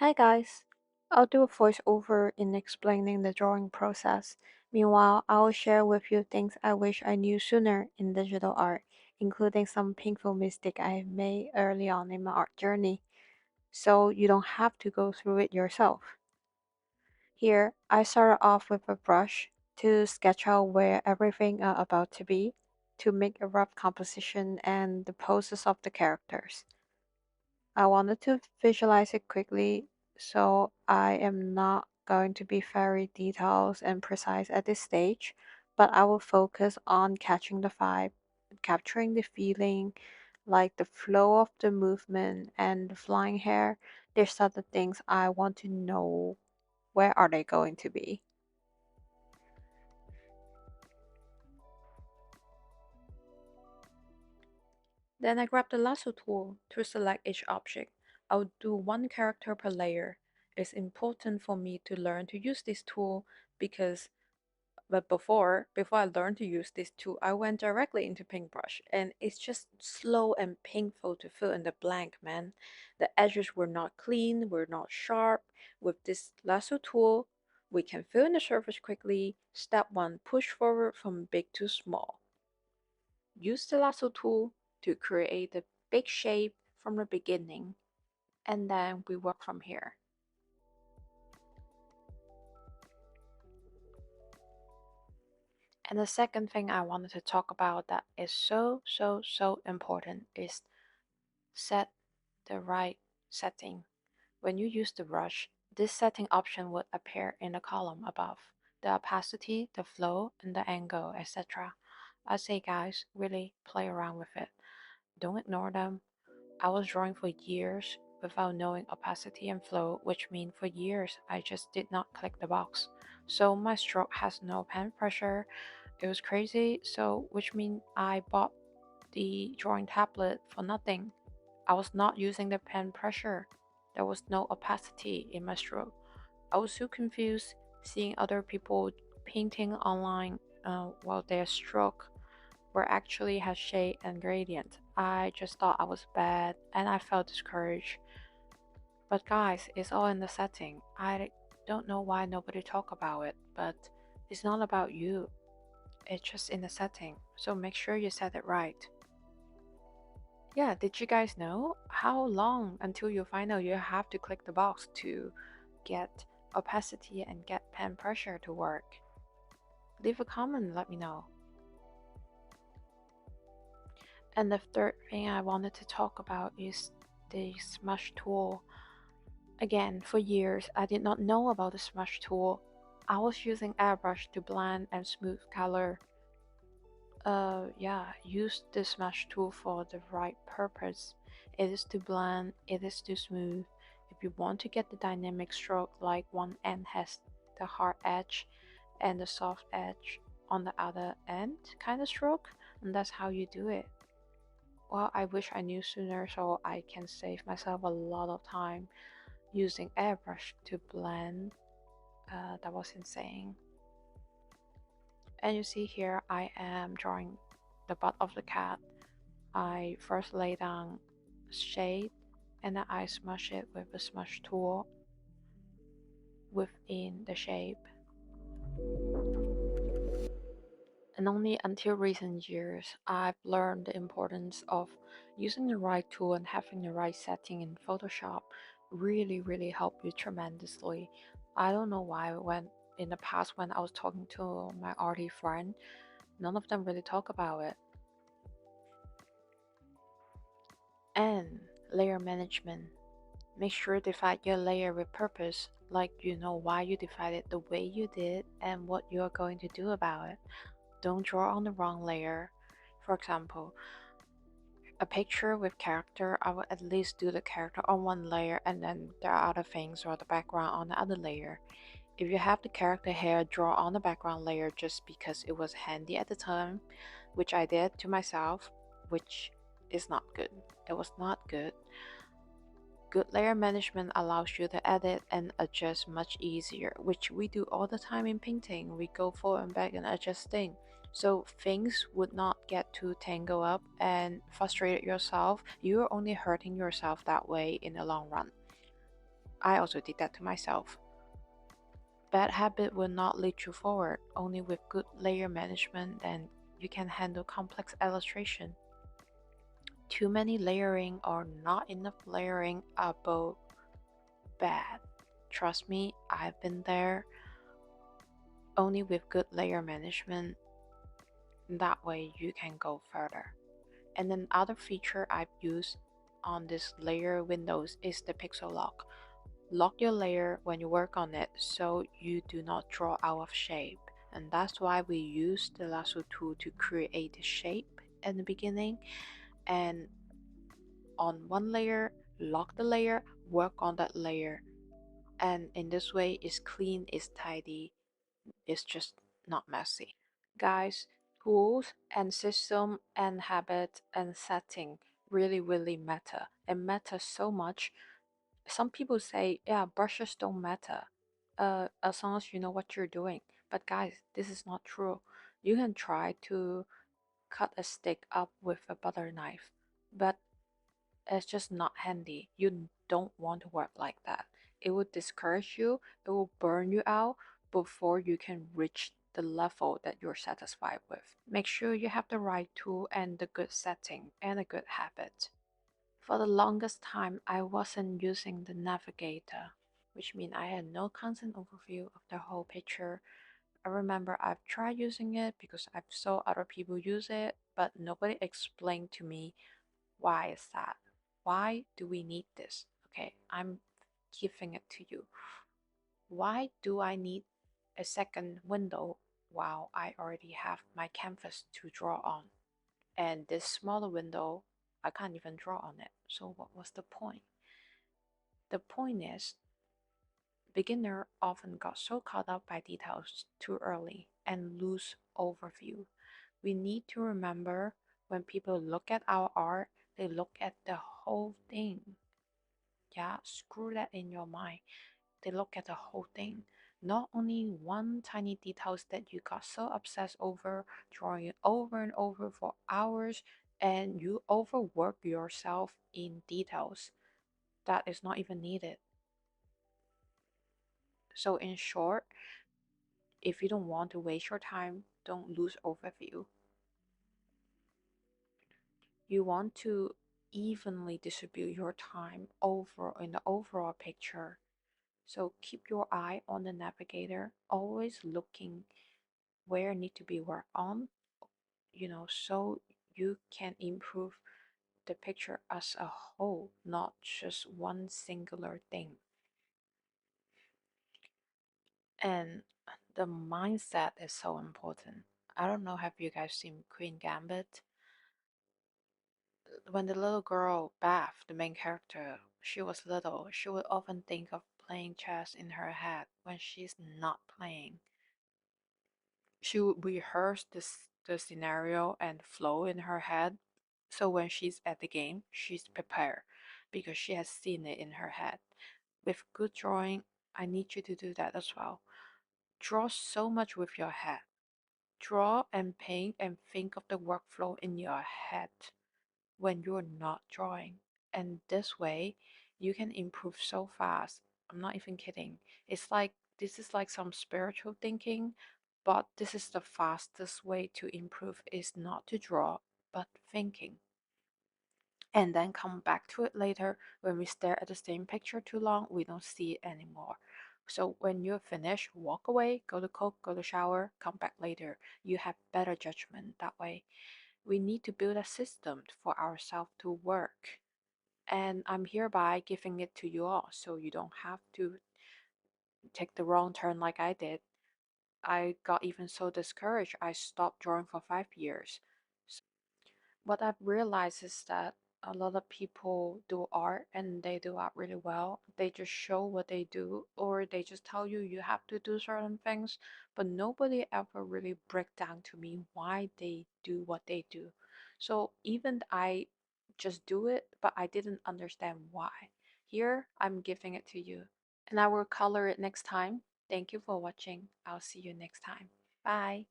Hi guys, I'll do a voiceover in explaining the drawing process. Meanwhile, I will share with you things I wish I knew sooner in digital art, including some painful mistake I have made early on in my art journey, so you don't have to go through it yourself. Here, I started off with a brush to sketch out where everything are about to be, to make a rough composition and the poses of the characters. I wanted to visualize it quickly, so I am not going to be very detailed and precise at this stage, but I will focus on catching the vibe, capturing the feeling, like the flow of the movement and the flying hair. These are the things I want to know where are they going to be. Then I grab the lasso tool to select each object. I'll do one character per layer. It's important for me to learn to use this tool because before I learned to use this tool, I went directly into paintbrush and it's just slow and painful to fill in the blank, man. The edges were not clean, were not sharp. With this lasso tool, we can fill in the surface quickly. Step 1, push forward from big to small. Use the lasso tool to create a big shape from the beginning, and then we work from here. And the second thing I wanted to talk about that is so important is set the right setting. When you use the brush, this setting option would appear in the column above. The opacity, the flow, and the angle, etc. I say guys, really play around with it. Don't ignore them. I was drawing for years without knowing opacity and flow, which means for years I just did not click the box. So my stroke has no pen pressure. It was crazy, so which means I bought the drawing tablet for nothing. I was not using the pen pressure. There was no opacity in my stroke. I was so confused seeing other people painting online while their stroke were actually had shade and gradient. I just thought I was bad and I felt discouraged. But guys, it's all in the setting. I don't know why nobody talk about it, but it's not about you. It's just in the setting. So make sure you set it right. Yeah, did you guys know how long until you find out you have to click the box to get opacity and get pen pressure to work? Leave a comment, let me know. And the third thing I wanted to talk about is the Smush Tool. Again, for years I did not know about the Smush Tool. I was using airbrush to blend and smooth color. Yeah, use the Smush Tool for the right purpose. It is to blend, it is to smooth. If you want to get the dynamic stroke, like one end has the hard edge and the soft edge on the other end kind of stroke, and that's how you do it. Well, I wish I knew sooner so I can save myself a lot of time using airbrush to blend. That was insane. And you see here, I am drawing the butt of the cat. I first lay down shade and then I smush it with the smush tool within the shape. And only until recent years, I've learned the importance of using the right tool and having the right setting in Photoshop really helped you tremendously. I don't know why when in the past when I was talking to my arty friend, none of them really talk about it. And layer management. Make sure to divide your layer with purpose, like you know why you divided the way you did and what you are going to do about it. Don't draw on the wrong layer. For example, a picture with character, I will at least do the character on one layer and then there are other things or the background on the other layer. If you have the character hair, draw on the background layer just because it was handy at the time, which I did to myself, which is not good. It was not good. Good layer management allows you to edit and adjust much easier, which we do all the time in painting. We go forward and back and adjust things. So things would not get too tangled up and frustrated yourself. You're only hurting yourself that way in the long run. I also did that to myself. Bad habit will not lead you forward. Only with good layer management then you can handle complex illustration. Too many layering or not enough layering are both bad. Trust me, I've been there. Only with good layer management, that way you can go further. And then other feature I've used on this layer windows is the pixel lock. Lock your layer when you work on it so you do not draw out of shape. And that's why we use the lasso tool to create the shape in the beginning. And on one layer, lock the layer, work on that layer. And in this way, it's clean, it's tidy, it's just not messy. Guys, tools and system and habit and setting really matter. It matters so much. Some people say, yeah, brushes don't matter, as long as you know what you're doing. But guys, this is not true. You can try to cut a stick up with a butter knife, but it's just not handy. You don't want to work like that. It will discourage you, it will burn you out before you can reach the level that you're satisfied with. Make sure you have the right tool and the good setting and a good habit. For the longest time, I wasn't using the Navigator, which means I had no constant overview of the whole picture. I remember I've tried using it because I've saw other people use it, but nobody explained to me why is that? Why do we need this? Okay, I'm giving it to you. Why do I need a second window while I already have my canvas to draw on? And this smaller window, I can't even draw on it. So what was the point? The point is, beginner often got so caught up by details too early and lose overview. We need to remember when people look at our art, they look at the whole thing. Yeah, screw that in your mind. They look at the whole thing, not only one tiny details that you got so obsessed over, drawing it over and over for hours, and you overwork yourself in details that is not even needed. So in short, if you don't want to waste your time, don't lose overview. You want to evenly distribute your time over in the overall picture. So keep your eye on the navigator, always looking where need to be worked on, so you can improve the picture as a whole, not just one singular thing. And the mindset is so important. I don't know, have you guys seen Queen Gambit? When the little girl, Beth, the main character, she was little, she would often think of playing chess in her head when she's not playing. She would rehearse the scenario and flow in her head. So when she's at the game, she's prepared because she has seen it in her head. With good drawing, I need you to do that as well. Draw so much with your head. Draw and paint and think of the workflow in your head when you're not drawing. And this way, you can improve so fast. I'm not even kidding. It's like this is like some spiritual thinking, but this is the fastest way to improve is not to draw, but thinking. And then come back to it later. When we stare at the same picture too long, we don't see it anymore. So when you're finished, walk away, go to cook, go to shower, come back later. You have better judgment that way. We need to build a system for ourselves to work. And I'm hereby giving it to you all so you don't have to take the wrong turn like I did. I got even so discouraged, I stopped drawing for 5 years. What I've realized is that a lot of people do art and they do art really well. They just show what they do, or they just tell you you have to do certain things, but nobody ever really break down to me why they do what they do. So even I just do it, but I didn't understand why. Here, I'm giving it to you, and I will color it next time. Thank you for watching. I'll see you next time. Bye.